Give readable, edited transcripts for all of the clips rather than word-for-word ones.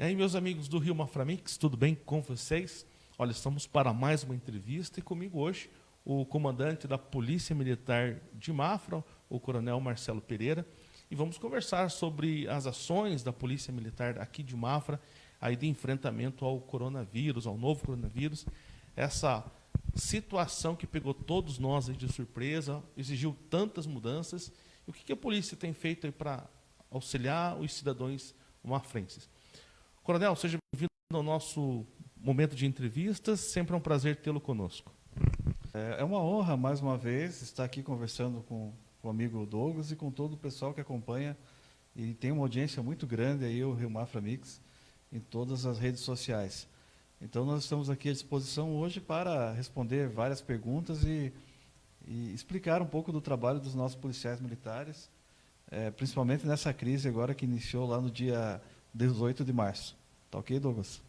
E aí, meus amigos do Rio Maframix, tudo bem com vocês? Olha, estamos para mais uma entrevista e comigo hoje o comandante da Polícia Militar de Mafra, o Coronel Marcelo Pereira, e vamos conversar sobre as ações da Polícia Militar aqui de Mafra, aí de enfrentamento ao coronavírus, ao novo coronavírus, essa situação que pegou todos nós aí de surpresa, exigiu tantas mudanças. E o que a polícia tem feito aí para auxiliar os cidadãos mafrenses? Coronel, seja bem-vindo ao nosso momento de entrevistas. Sempre é um prazer tê-lo conosco. É uma honra, mais uma vez, estar aqui conversando com o amigo Douglas e com todo o pessoal que acompanha. E tem uma audiência muito grande aí, o Rio Mafra Mix, em todas as redes sociais. Então, nós estamos aqui à disposição hoje para responder várias perguntas e explicar um pouco do trabalho dos nossos policiais militares, principalmente nessa crise agora que iniciou lá no dia 18 de março. Tá ok, Douglas?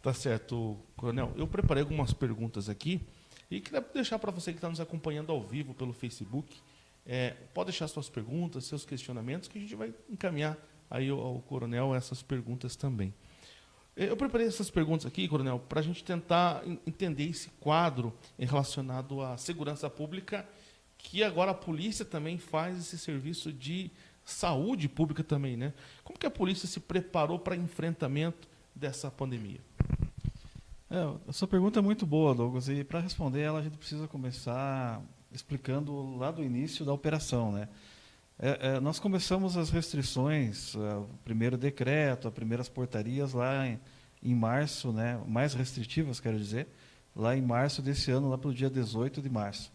Tá certo, Coronel. Eu preparei algumas perguntas aqui e queria deixar para você que está nos acompanhando ao vivo pelo Facebook, pode deixar suas perguntas, seus questionamentos, que a gente vai encaminhar aí ao Coronel essas perguntas também. Eu preparei essas perguntas aqui, Coronel, para a gente tentar entender esse quadro relacionado à segurança pública, que agora a polícia também faz esse serviço de saúde pública também, né? Como que a polícia se preparou para enfrentamento dessa pandemia? A sua pergunta é muito boa, Douglas, e para responder ela a gente precisa começar explicando lá do início da operação, né? Nós começamos as restrições, o primeiro decreto, as primeiras portarias lá em março, né? Mais restritivas, quero dizer, lá em março desse ano, lá pelo dia 18 de março.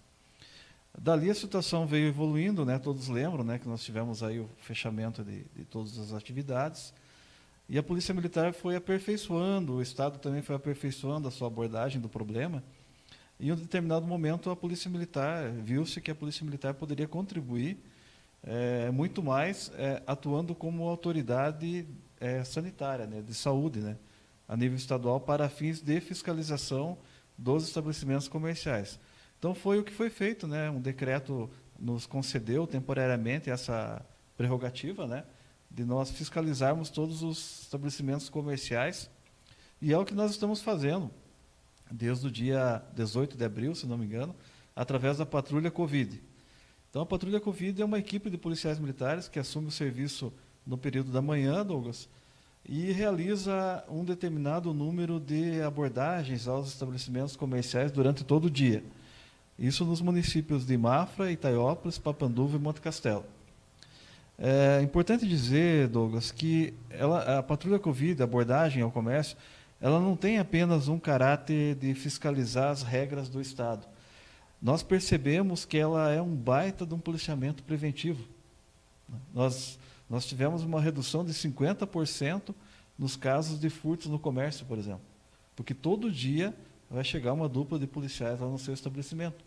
Dali a situação veio evoluindo, né? Todos lembram, né, que nós tivemos aí o fechamento de todas as atividades, e a Polícia Militar foi aperfeiçoando, o Estado também foi aperfeiçoando a sua abordagem do problema, e em um determinado momento a Polícia Militar, viu-se que a Polícia Militar poderia contribuir muito mais atuando como autoridade sanitária, né, de saúde, né, a nível estadual, para fins de fiscalização dos estabelecimentos comerciais. Então foi o que foi feito, né? Um decreto nos concedeu temporariamente essa prerrogativa, né, de nós fiscalizarmos todos os estabelecimentos comerciais, e é o que nós estamos fazendo desde o dia 18 de abril, se não me engano, através da Patrulha Covid. Então a Patrulha Covid é uma equipe de policiais militares que assume o serviço no período da manhã, Douglas, e realiza um determinado número de abordagens aos estabelecimentos comerciais durante todo o dia. Isso nos municípios de Mafra, Itaiópolis, Papanduva e Monte Castelo. É importante dizer, Douglas, que a Patrulha Covid, a abordagem ao comércio, ela não tem apenas um caráter de fiscalizar as regras do Estado. Nós percebemos que ela é um baita de um policiamento preventivo. Nós tivemos uma redução de 50% nos casos de furtos no comércio, por exemplo. Porque todo dia vai chegar uma dupla de policiais lá no seu estabelecimento.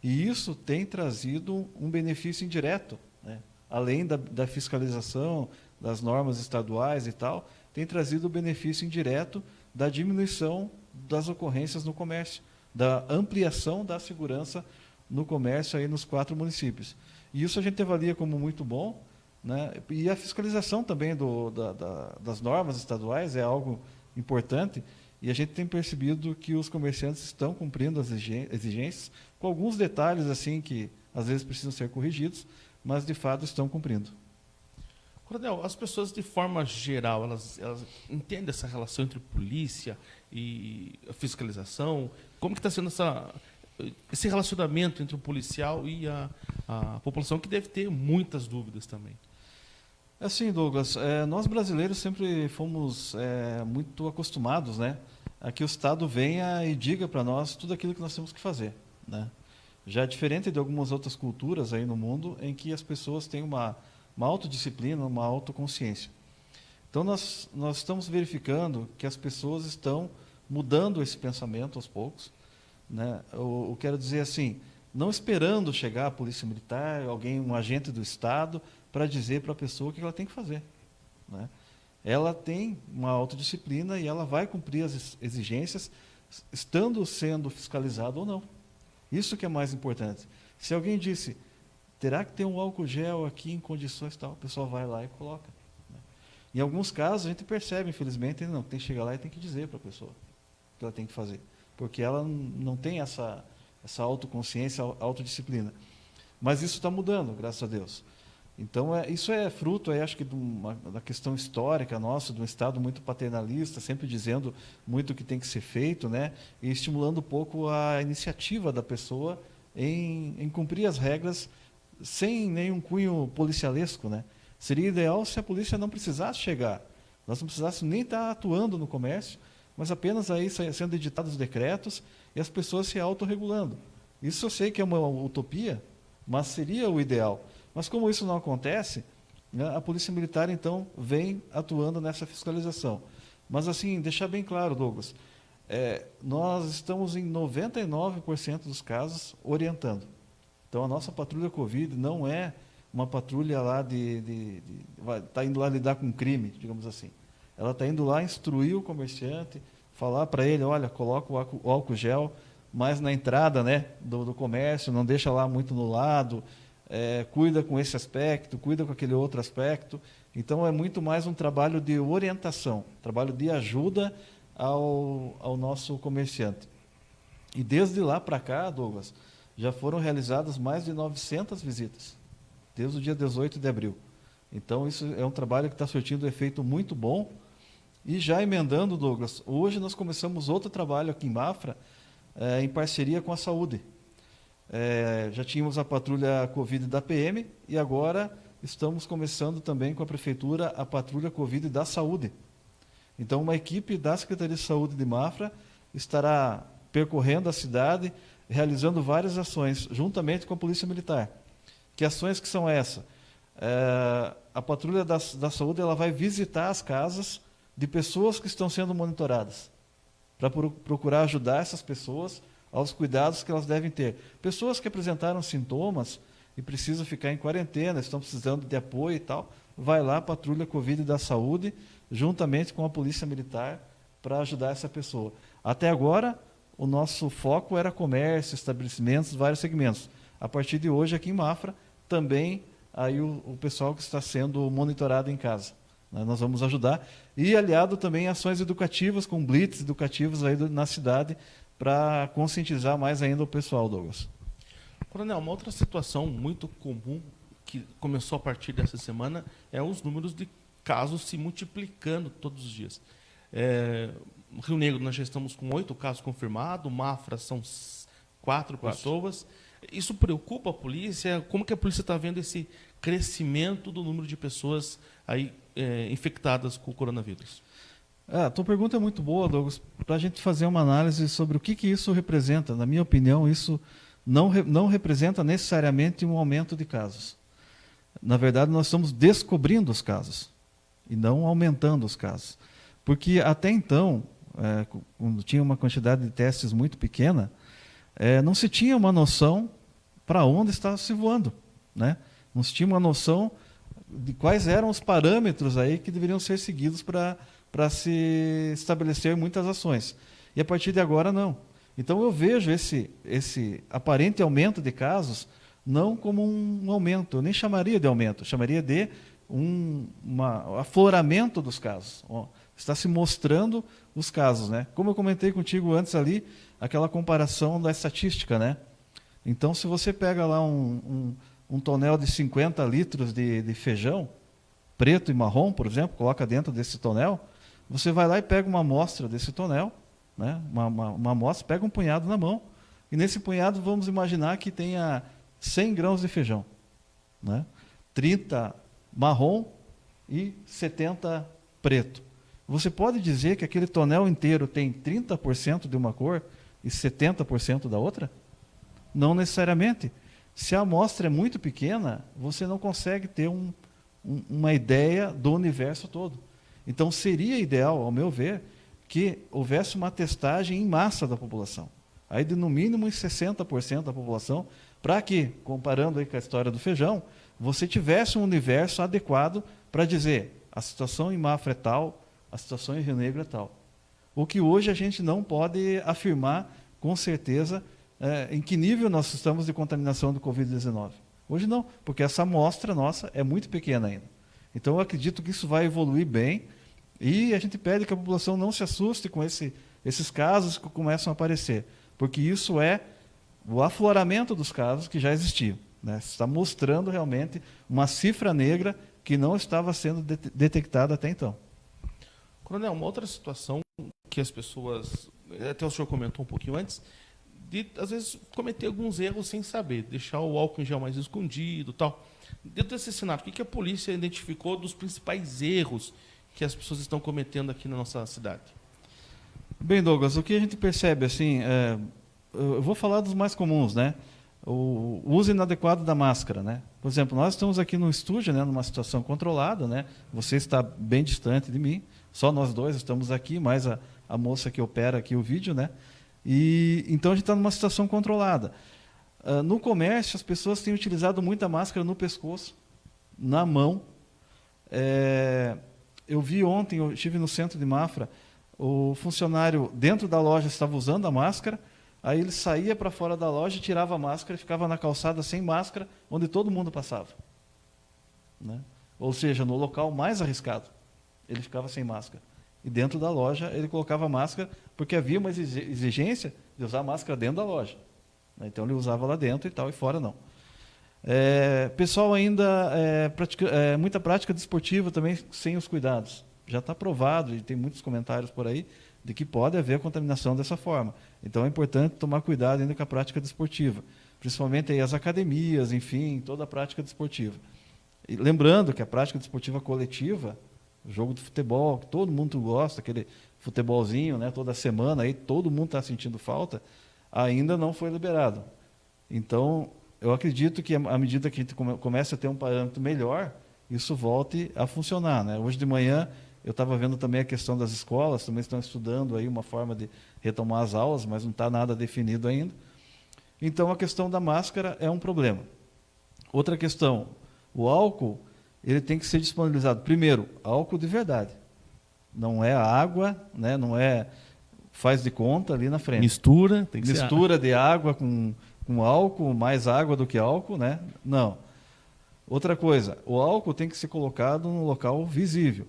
E isso tem trazido um benefício indireto, né? Além da fiscalização, das normas estaduais e tal, tem trazido o benefício indireto da diminuição das ocorrências no comércio, da ampliação da segurança no comércio aí nos 4 municípios. E isso a gente avalia como muito bom, né? E a fiscalização também das normas estaduais é algo importante, e a gente tem percebido que os comerciantes estão cumprindo as exigências, com alguns detalhes assim que às vezes precisam ser corrigidos, mas de fato estão cumprindo. Coronel, as pessoas de forma geral, elas entendem essa relação entre polícia e a fiscalização? Como que está sendo esse relacionamento entre o policial e a população, que deve ter muitas dúvidas também? Assim, Douglas, nós brasileiros sempre fomos muito acostumados, né, a que o Estado venha e diga para nós tudo aquilo que nós temos que fazer, né? Já diferente de algumas outras culturas aí no mundo, em que as pessoas têm uma autodisciplina, uma autoconsciência. Então, nós estamos verificando que as pessoas estão mudando esse pensamento aos poucos, né? Eu quero dizer assim, não esperando chegar a polícia militar, um agente do Estado, para dizer para a pessoa o que ela tem que fazer, né? Ela tem uma autodisciplina e ela vai cumprir as exigências, estando sendo fiscalizada ou não. Isso que é mais importante. Se alguém disse, terá que ter um álcool gel aqui em condições tal, o pessoal vai lá e coloca, né? Em alguns casos, a gente percebe, infelizmente, não, tem que chegar lá e tem que dizer para a pessoa o que ela tem que fazer, porque ela não tem essa autoconsciência, autodisciplina. Mas isso está mudando, graças a Deus. Então, isso é fruto, acho que, da questão histórica nossa, de um Estado muito paternalista, sempre dizendo muito o que tem que ser feito, né? E estimulando um pouco a iniciativa da pessoa em cumprir as regras sem nenhum cunho policialesco, né? Seria ideal se a polícia não precisasse chegar, nós não precisássemos nem estar atuando no comércio, mas apenas aí sendo editados decretos e as pessoas se autorregulando. Isso eu sei que é uma utopia, mas seria o ideal. Mas como isso não acontece, né, a Polícia Militar, então, vem atuando nessa fiscalização. Mas, assim, deixar bem claro, Douglas, nós estamos em 99% dos casos orientando. Então, a nossa patrulha Covid não é uma patrulha lá está indo lá lidar com crime, digamos assim. Ela está indo lá instruir o comerciante, falar para ele, olha, coloca o álcool gel mais na entrada, né, do comércio, não deixa lá muito no lado, cuida com esse aspecto, cuida com aquele outro aspecto. Então, é muito mais um trabalho de orientação, trabalho de ajuda ao nosso comerciante. E desde lá para cá, Douglas, já foram realizadas mais de 900 visitas, desde o dia 18 de abril. Então, isso é um trabalho que está surtindo um efeito muito bom. E já emendando, Douglas, hoje nós começamos outro trabalho aqui em Mafra, em parceria com a saúde. Já tínhamos a patrulha Covid da PM e agora estamos começando também com a Prefeitura a patrulha Covid da saúde. Então, uma equipe da Secretaria de Saúde de Mafra estará percorrendo a cidade, realizando várias ações, juntamente com a Polícia Militar. Que ações que são essas? A patrulha da saúde ela vai visitar as casas de pessoas que estão sendo monitoradas, para procurar ajudar essas pessoas aos cuidados que elas devem ter. Pessoas que apresentaram sintomas e precisam ficar em quarentena, estão precisando de apoio e tal, vai lá a patrulha Covid da saúde, juntamente com a Polícia Militar, para ajudar essa pessoa. Até agora, o nosso foco era comércio, estabelecimentos, vários segmentos. A partir de hoje, aqui em Mafra, também aí o pessoal que está sendo monitorado em casa. Nós vamos ajudar. E aliado também a ações educativas, com blitz educativos aí na cidade, para conscientizar mais ainda o pessoal, Douglas. Coronel, uma outra situação muito comum que começou a partir dessa semana é os números de casos se multiplicando todos os dias. No Rio Negro nós já estamos com 8 casos confirmados, Mafra são 4 pessoas. Isso preocupa a polícia? Como que a polícia está vendo esse crescimento do número de pessoas aí infectadas com o coronavírus? A tua pergunta é muito boa, Douglas, para a gente fazer uma análise sobre o que isso representa. Na minha opinião, isso não representa necessariamente um aumento de casos. Na verdade, nós estamos descobrindo os casos e não aumentando os casos. Porque até então, quando tinha uma quantidade de testes muito pequena, não se tinha uma noção para onde estava se voando, né? Não se tinha uma noção de quais eram os parâmetros aí que deveriam ser seguidos para se estabelecer muitas ações. E a partir de agora, não. Então, eu vejo esse aparente aumento de casos não como um aumento, eu nem chamaria de aumento, eu chamaria de um afloramento dos casos. Está se mostrando os casos, né? Como eu comentei contigo antes ali, aquela comparação da estatística, né? Então, se você pega lá um tonel de 50 litros de feijão, preto e marrom, por exemplo, coloca dentro desse tonel, você vai lá e pega uma amostra desse tonel, né? Uma amostra, pega um punhado na mão, e nesse punhado vamos imaginar que tenha 100 grãos de feijão, né? 30 marrom e 70 preto. Você pode dizer que aquele tonel inteiro tem 30% de uma cor e 70% da outra? Não necessariamente. Se a amostra é muito pequena, você não consegue ter uma ideia do universo todo. Então, seria ideal, ao meu ver, que houvesse uma testagem em massa da população. Aí de no mínimo em 60% da população, para que, comparando aí com a história do feijão, você tivesse um universo adequado para dizer a situação em Mafra é tal, a situação em Rio Negro é tal. O que hoje a gente não pode afirmar com certeza em que nível nós estamos de contaminação do Covid-19. Hoje não, porque essa amostra nossa é muito pequena ainda. Então, eu acredito que isso vai evoluir bem e a gente pede que a população não se assuste com esses casos que começam a aparecer, porque isso é o afloramento dos casos que já existiam, né? Está mostrando realmente uma cifra negra que não estava sendo detectada até então. Coronel, uma outra situação que as pessoas, até o senhor comentou um pouquinho antes, de às vezes cometer alguns erros sem saber, deixar o álcool em gel mais escondido, tal. Dentro desse cenário, o que a polícia identificou dos principais erros que as pessoas estão cometendo aqui na nossa cidade? Bem, Douglas, o que a gente percebe, assim, eu vou falar dos mais comuns, né? O uso inadequado da máscara, né? Por exemplo, nós estamos aqui no estúdio, né, numa situação controlada, né? Você está bem distante de mim, só nós dois estamos aqui, mais a moça que opera aqui o vídeo, né? E então a gente está numa situação controlada. No comércio, as pessoas têm utilizado muita máscara no pescoço, na mão. Eu vi ontem, eu estive no centro de Mafra, o funcionário dentro da loja estava usando a máscara, aí ele saía para fora da loja, tirava a máscara e ficava na calçada sem máscara, onde todo mundo passava, né? Ou seja, no local mais arriscado, ele ficava sem máscara. E dentro da loja ele colocava máscara, porque havia uma exigência de usar máscara dentro da loja. Então ele usava lá dentro e tal, e fora não. Pessoal ainda, muita prática desportiva também sem os cuidados. Já está provado, e tem muitos comentários por aí, de que pode haver contaminação dessa forma. Então é importante tomar cuidado ainda com a prática desportiva, principalmente aí as academias, enfim, toda a prática desportiva. E lembrando que a prática desportiva coletiva, o jogo de futebol, que todo mundo gosta, aquele futebolzinho, né, toda semana, aí todo mundo está sentindo falta, ainda não foi liberado. Então, eu acredito que à medida que a gente comece a ter um parâmetro melhor, isso volte a funcionar, né? Hoje de manhã, eu estava vendo também a questão das escolas, também estão estudando aí uma forma de retomar as aulas, mas não está nada definido ainda. Então, a questão da máscara é um problema. Outra questão, o álcool, ele tem que ser disponibilizado. Primeiro, álcool de verdade. Não é água, né? Não é faz de conta ali na frente. Mistura, tem que ser mistura de água com álcool, mais água do que álcool, né? Não. Outra coisa, o álcool tem que ser colocado no local visível.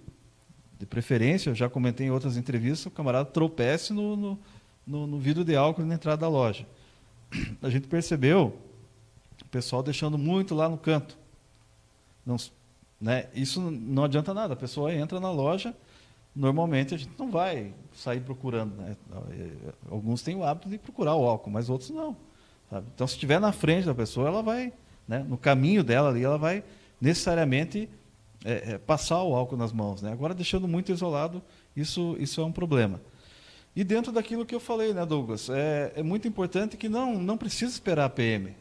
De preferência, eu já comentei em outras entrevistas, o camarada tropece no vidro de álcool na entrada da loja. A gente percebeu o pessoal deixando muito lá no canto. Não, né? Isso não adianta nada, a pessoa entra na loja, normalmente a gente não vai sair procurando, né? Alguns têm o hábito de procurar o álcool, mas outros não. Sabe? Então, se estiver na frente da pessoa, ela vai, né, no caminho dela ali, ela vai necessariamente passar o álcool nas mãos, né? Agora, deixando muito isolado, isso é um problema. E dentro daquilo que eu falei, né, Douglas, é muito importante que não precisa esperar a PM.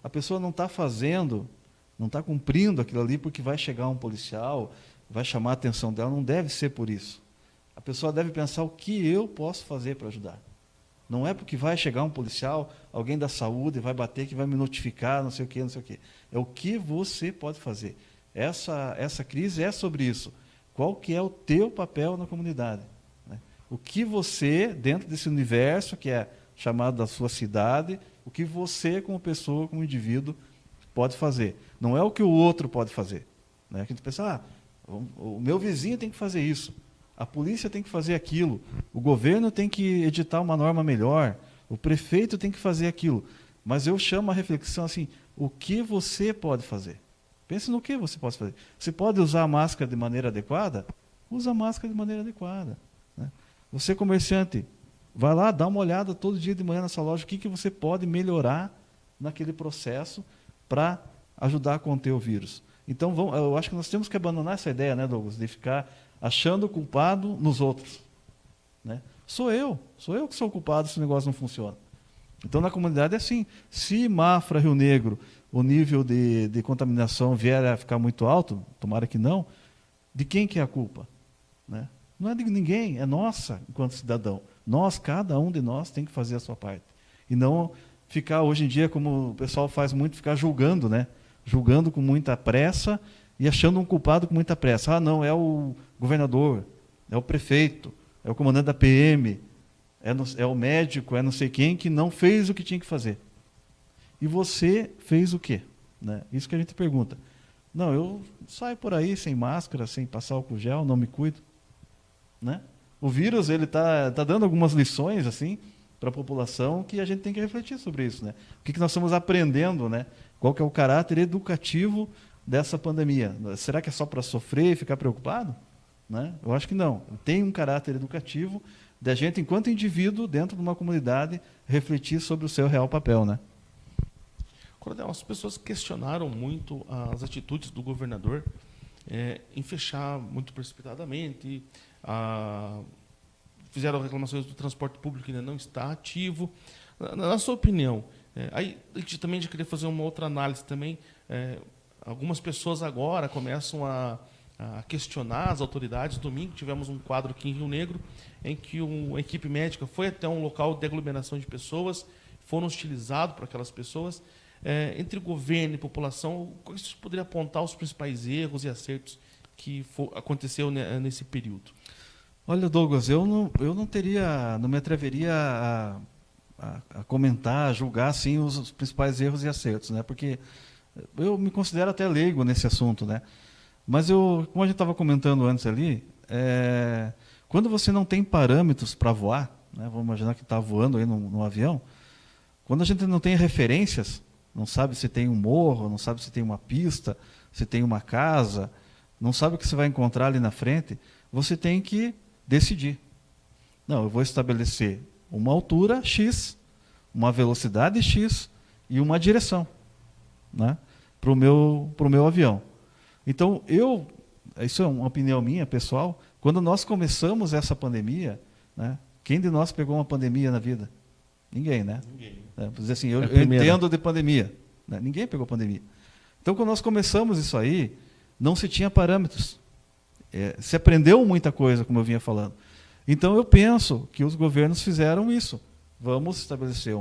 A pessoa não está fazendo, não está cumprindo aquilo ali porque vai chegar um policial, vai chamar a atenção dela, não deve ser por isso. A pessoa deve pensar o que eu posso fazer para ajudar. Não é porque vai chegar um policial, alguém da saúde vai bater, que vai me notificar, não sei o quê, não sei o quê. É o que você pode fazer. Essa crise é sobre isso. Qual que é o teu papel na comunidade? Né? O que você, dentro desse universo que é chamado da sua cidade, o que você, como pessoa, como indivíduo, pode fazer. Não é o que o outro pode fazer. Né? A gente pensa, o meu vizinho tem que fazer isso. A polícia tem que fazer aquilo, o governo tem que editar uma norma melhor, o prefeito tem que fazer aquilo. Mas eu chamo a reflexão assim, o que você pode fazer? Pense no que você pode fazer. Você pode usar a máscara de maneira adequada? Usa a máscara de maneira adequada. Né? Você, comerciante, vai lá, dá uma olhada todo dia de manhã nessa loja, o que você pode melhorar naquele processo para ajudar a conter o vírus. Então, eu acho que nós temos que abandonar essa ideia, né, Douglas, de ficar achando o culpado nos outros. Né? Sou eu que sou o culpado se o negócio não funciona. Então, na comunidade é assim. Se Mafra, Rio Negro, o nível de contaminação vier a ficar muito alto, tomara que não, de quem que é a culpa? Né? Não é de ninguém, é nossa, enquanto cidadão. Cada um de nós tem que fazer a sua parte. E não ficar, hoje em dia, como o pessoal faz muito, ficar julgando, né? Julgando com muita pressa e achando um culpado com muita pressa. Não, é o governador, é o prefeito, é o comandante da PM, é o médico, é não sei quem que não fez o que tinha que fazer. E você fez o quê? Né? Isso que a gente pergunta. Não, eu saio por aí sem máscara, sem passar álcool gel, não me cuido, né? O vírus, ele tá dando algumas lições assim para a população que a gente tem que refletir sobre isso, né? O que nós estamos aprendendo, né? Qual que é o caráter educativo dessa pandemia? Será que é só para sofrer e ficar preocupado? Né? Eu acho que não. Tem um caráter educativo da gente, enquanto indivíduo, dentro de uma comunidade, refletir sobre o seu real papel, né? Coronel, as pessoas questionaram muito as atitudes do governador em fechar muito precipitadamente, fizeram reclamações do transporte público que ainda não está ativo. Na sua opinião, aí a gente também já queria fazer uma outra análise também. Algumas pessoas agora começam a questionar as autoridades. Domingo tivemos um quadro aqui em Rio Negro em que uma equipe médica foi até um local de aglomeração de pessoas, foram hostilizados por aquelas pessoas. Entre governo e população, qual você poderia apontar os principais erros e acertos que aconteceu nesse período? Olha, Douglas, eu não me atreveria a comentar, a julgar assim os principais erros e acertos, né? Porque eu me considero até leigo nesse assunto, né? Mas como a gente estava comentando antes ali, quando você não tem parâmetros para voar, né? Vamos imaginar que está voando aí num avião, quando a gente não tem referências, não sabe se tem um morro, não sabe se tem uma pista, se tem uma casa, não sabe o que você vai encontrar ali na frente, você tem que decidir. Não, eu vou estabelecer uma altura X, uma velocidade X e uma direção, né, para o meu avião. Então, isso é uma opinião minha, pessoal, quando nós começamos essa pandemia, né, quem de nós pegou uma pandemia na vida? Ninguém, né? Ninguém. Vou dizer assim, eu entendo de pandemia. Né? Ninguém pegou pandemia. Então, quando nós começamos isso aí, não se tinha parâmetros. Se aprendeu muita coisa, como eu vinha falando. Então, eu penso que os governos fizeram isso. Vamos estabelecer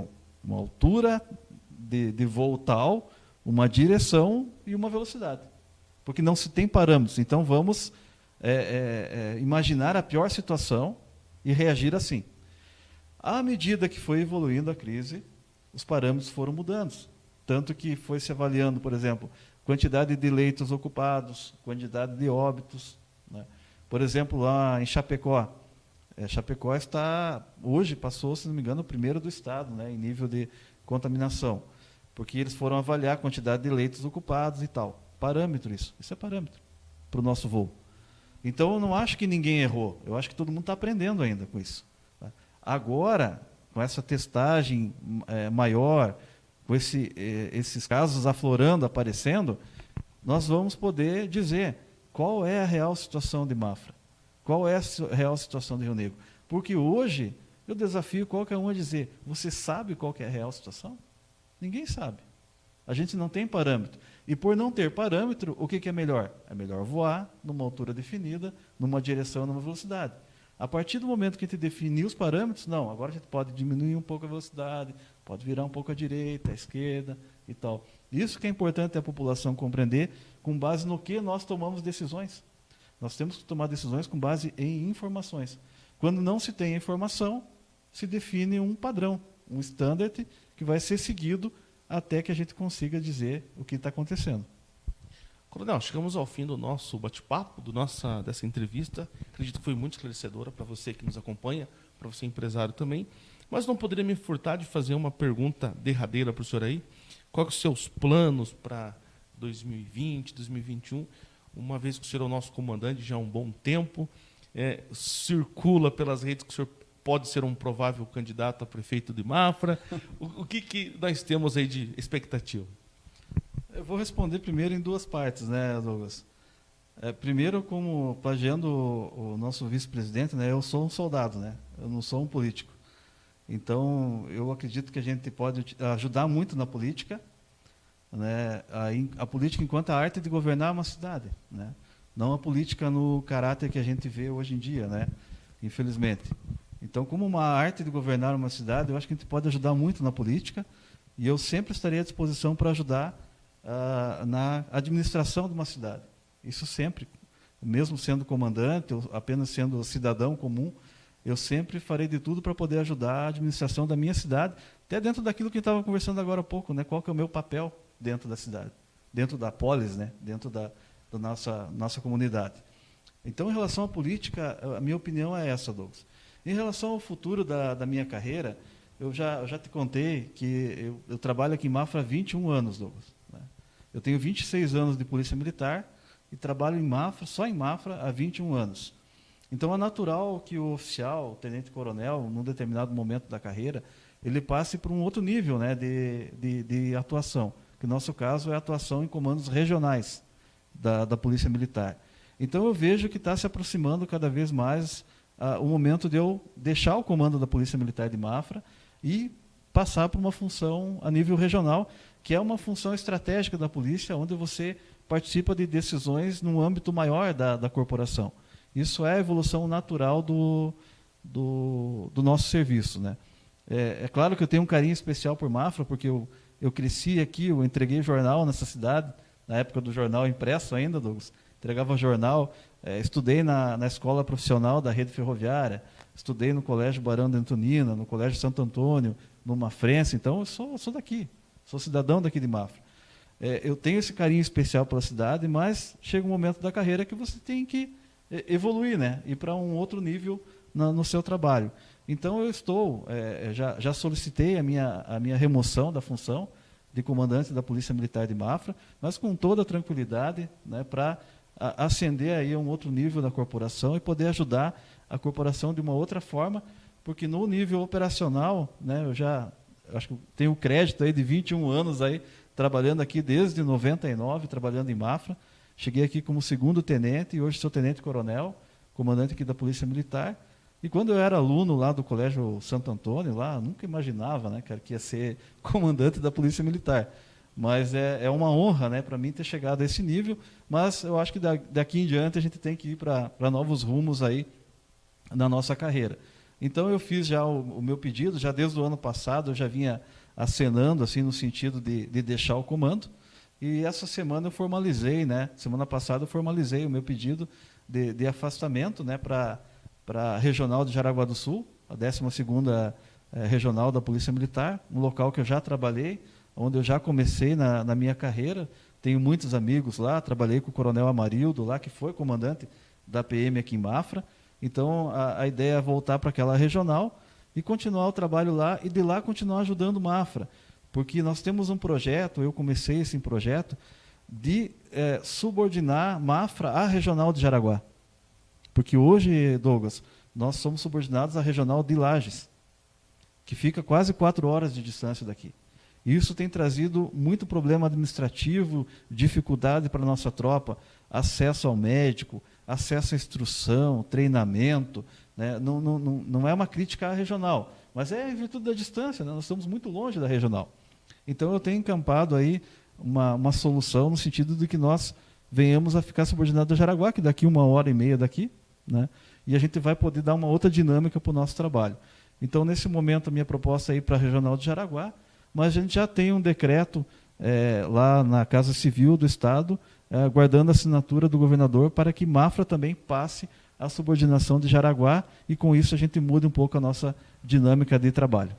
uma altura de voo tal, uma direção e uma velocidade. Porque não se tem parâmetros. Então, vamos imaginar a pior situação e reagir assim. À medida que foi evoluindo a crise, os parâmetros foram mudando. Tanto que foi se avaliando, por exemplo, quantidade de leitos ocupados, quantidade de óbitos. Né? Por exemplo, lá em Chapecó. Chapecó hoje passou, se não me engano, o primeiro do estado, né, em nível de contaminação. Porque eles foram avaliar a quantidade de leitos ocupados e tal. Parâmetro isso. Isso é parâmetro para o nosso voo. Então, eu não acho que ninguém errou. Eu acho que todo mundo está aprendendo ainda com isso. Agora, com essa testagem maior, com esses casos aflorando, aparecendo, nós vamos poder dizer qual é a real situação de Mafra, qual é a real situação de Rio Negro. Porque hoje, eu desafio qualquer um a dizer, você sabe qual que é a real situação? Ninguém sabe. A gente não tem parâmetro. E por não ter parâmetro, o que é melhor? É melhor voar numa altura definida, numa direção, numa velocidade. A partir do momento que a gente definir os parâmetros, não, agora a gente pode diminuir um pouco a velocidade, pode virar um pouco à direita, à esquerda e tal. Isso que é importante a população compreender, com base no que nós tomamos decisões. Nós temos que tomar decisões com base em informações. Quando não se tem informação, se define um padrão, um standard que vai ser seguido até que a gente consiga dizer o que está acontecendo. Coronel, chegamos ao fim do nosso bate-papo, dessa entrevista. Acredito que foi muito esclarecedora para você que nos acompanha, para você empresário também. Mas não poderia me furtar de fazer uma pergunta derradeira para o senhor aí. Quais os seus planos para 2020, 2021? Uma vez que o senhor é o nosso comandante já há um bom tempo, circula pelas redes que o senhor pode ser um provável candidato a prefeito de Mafra. O que nós temos aí de expectativa? Eu vou responder primeiro em duas partes, né, Douglas? Primeiro, como plagiando o nosso vice-presidente, né, eu sou um soldado, né? Eu não sou um político. Então, eu acredito que a gente pode ajudar muito na política, né? A política enquanto a arte de governar uma cidade, né? Não a política no caráter que a gente vê hoje em dia, né? Infelizmente. Então, como uma arte de governar uma cidade, eu acho que a gente pode ajudar muito na política e eu sempre estarei à disposição para ajudar na administração de uma cidade. Isso sempre, mesmo sendo comandante, ou apenas sendo cidadão comum, eu sempre farei de tudo para poder ajudar a administração da minha cidade, até dentro daquilo que estava conversando agora há pouco, né? Qual que é o meu papel dentro da cidade. dentro da polis, né, dentro da nossa comunidade. Então, em relação à política, a minha opinião é essa, Douglas. Em relação ao futuro da minha carreira, eu já te contei que eu trabalho aqui em Mafra há 21 anos, Douglas, né? Eu tenho 26 anos de polícia militar e trabalho em Mafra, só em Mafra, há 21 anos. Então, é natural que o oficial, o tenente-coronel, num determinado momento da carreira, ele passe para um outro nível, né, de atuação, que no nosso caso é a atuação em comandos regionais da Polícia Militar. Então, eu vejo que está se aproximando cada vez mais o momento de eu deixar o comando da Polícia Militar de Mafra e passar para uma função a nível regional, que é uma função estratégica da polícia, onde você participa de decisões num âmbito maior da corporação. Isso é a evolução natural do nosso serviço, né? É claro que eu tenho um carinho especial por Mafra, porque eu cresci aqui, eu entreguei jornal nessa cidade, na época do jornal impresso ainda, Douglas, entregava jornal, estudei na escola profissional da rede ferroviária, estudei no Colégio Barão de Antonina, no Colégio Santo Antônio, no Mafrense, então eu sou daqui, sou cidadão daqui de Mafra. Eu tenho esse carinho especial pela cidade, mas chega um momento da carreira que você tem que evoluir, né? Ir para um outro nível no seu trabalho. Então, eu já solicitei a minha remoção da função de comandante da Polícia Militar de Mafra, mas com toda a tranquilidade, né, para ascender aí a um outro nível da corporação e poder ajudar a corporação de uma outra forma, porque no nível operacional, né, eu acho que tenho crédito aí de 21 anos aí, trabalhando aqui desde 99, trabalhando em Mafra. Cheguei aqui como segundo tenente e hoje sou tenente-coronel, comandante aqui da Polícia Militar. E quando eu era aluno lá do Colégio Santo Antônio, lá, nunca imaginava, né, cara, que ia ser comandante da Polícia Militar. Mas é uma honra, né, para mim ter chegado a esse nível, mas eu acho que daqui em diante a gente tem que ir para novos rumos aí na nossa carreira. Então eu fiz já o meu pedido, já desde o ano passado eu já vinha acenando assim no sentido de deixar o comando. E essa semana eu formalizei, né? Semana passada eu formalizei o meu pedido de afastamento, né, para a Regional de Jaraguá do Sul, a 12ª Regional da Polícia Militar, um local que eu já trabalhei, onde eu já comecei na minha carreira. Tenho muitos amigos lá, trabalhei com o Coronel Amarildo lá, que foi comandante da PM aqui em Mafra. Então, a ideia é voltar para aquela regional e continuar o trabalho lá, e de lá continuar ajudando Mafra. Porque nós temos um projeto, eu comecei esse projeto, de subordinar Mafra à Regional de Jaraguá. Porque hoje, Douglas, nós somos subordinados à Regional de Lages, que fica quase 4 horas de distância daqui. E isso tem trazido muito problema administrativo, dificuldade para a nossa tropa, acesso ao médico, acesso à instrução, treinamento, né? Não é uma crítica à regional, mas é em virtude da distância, né? Nós estamos muito longe da regional. Então eu tenho encampado aí uma solução no sentido de que nós venhamos a ficar subordinados a Jaraguá, que daqui 1h30 daqui, né? E a gente vai poder dar uma outra dinâmica para o nosso trabalho. Então, nesse momento, a minha proposta é ir para a Regional de Jaraguá, mas a gente já tem um decreto lá na Casa Civil do Estado, guardando a assinatura do governador para que Mafra também passe a subordinação de Jaraguá, e com isso a gente muda um pouco a nossa dinâmica de trabalho.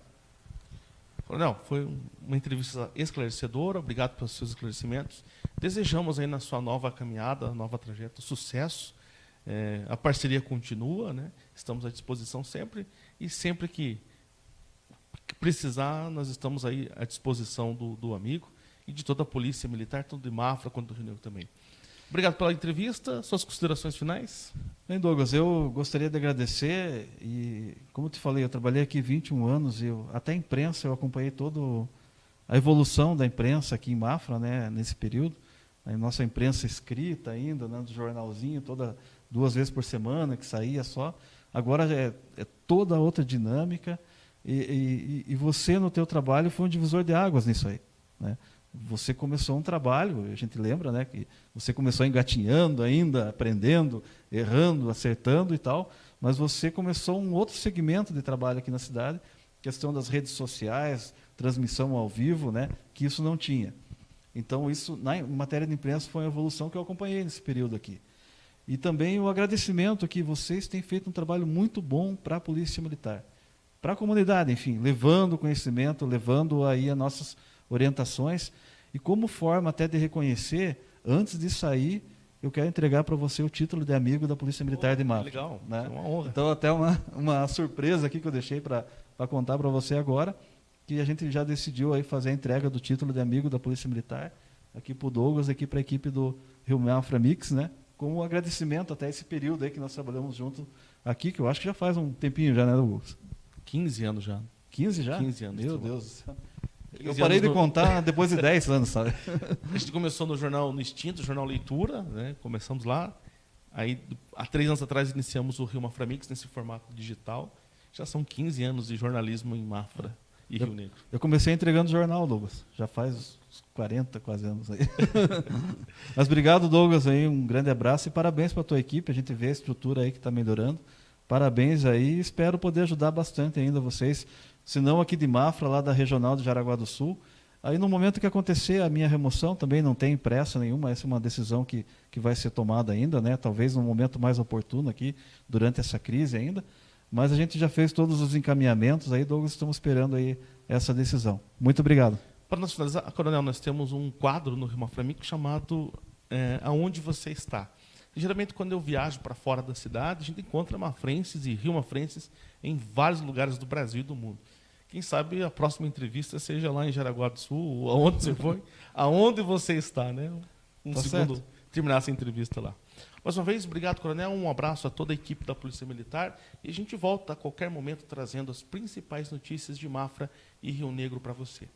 Coronel, foi uma entrevista esclarecedora, obrigado pelos seus esclarecimentos. Desejamos aí na sua nova caminhada, nova trajetória, sucesso. A parceria continua, né? Estamos à disposição sempre, e sempre que precisar, nós estamos aí à disposição do amigo e de toda a Polícia Militar, tanto de Mafra quanto do Rio Negro também. Obrigado pela entrevista. Suas considerações finais? Bem, Douglas, eu gostaria de agradecer, e como te falei, eu trabalhei aqui 21 anos, e até a imprensa, eu acompanhei toda a evolução da imprensa aqui em Mafra, né, nesse período. A nossa imprensa escrita ainda, né, do jornalzinho, 2 vezes por semana que saía só. Agora é toda outra dinâmica, e você no teu trabalho foi um divisor de águas nisso aí, né? Você começou um trabalho, a gente lembra, né, que você começou engatinhando ainda, aprendendo, errando, acertando e tal, mas você começou um outro segmento de trabalho aqui na cidade, questão das redes sociais, transmissão ao vivo, né, que isso não tinha. Então, isso, na matéria de imprensa, foi uma evolução que eu acompanhei nesse período aqui. E também o agradecimento que vocês têm feito um trabalho muito bom para a Polícia Militar, para a comunidade, enfim, levando conhecimento, levando aí as nossas orientações. E como forma até de reconhecer, antes de sair, eu quero entregar para você o título de amigo da Polícia Militar de Mafra. Legal, né? é uma honra. Então, até uma surpresa aqui que eu deixei para contar para você agora, que a gente já decidiu aí fazer a entrega do título de amigo da Polícia Militar, aqui para o Douglas, aqui para a equipe do Rio Mafra Mix, né? Com um agradecimento até esse período aí que nós trabalhamos junto aqui, que eu acho que já faz um tempinho já, né, Douglas? 15 anos já. 15 já? 15 anos. Meu Deus do céu. 15 Eu parei anos de contar depois de 10 anos, sabe? A gente começou no jornal, no extinto Jornal Leitura, né? Começamos lá. Aí, há 3 anos atrás, iniciamos o Rio Mafra Mix nesse formato digital. Já são 15 anos de jornalismo em Mafra e Rio Negro. Eu comecei entregando jornal, Douglas. Já faz uns 40 quase anos aí. Mas obrigado, Douglas, aí, um grande abraço e parabéns para a tua equipe. A gente vê a estrutura aí que está melhorando. Parabéns aí, espero poder ajudar bastante ainda vocês, se não aqui de Mafra, lá da Regional de Jaraguá do Sul. Aí no momento que acontecer a minha remoção, também não tem pressa nenhuma, essa é uma decisão que vai ser tomada ainda, né? Talvez num momento mais oportuno aqui, durante essa crise ainda, mas a gente já fez todos os encaminhamentos, aí Douglas, estamos esperando aí essa decisão. Muito obrigado. Para nós finalizar, Coronel, nós temos um quadro no Rio Mafra Mix chamado Aonde Você Está. Geralmente, quando eu viajo para fora da cidade, a gente encontra mafrenses e rio-mafrenses em vários lugares do Brasil e do mundo. Quem sabe a próxima entrevista seja lá em Jaraguá do Sul, ou aonde você foi, aonde você está, né? Tá segundo, certo. terminar essa entrevista lá. Mais uma vez, obrigado, Coronel, um abraço a toda a equipe da Polícia Militar e a gente volta a qualquer momento trazendo as principais notícias de Mafra e Rio Negro para você.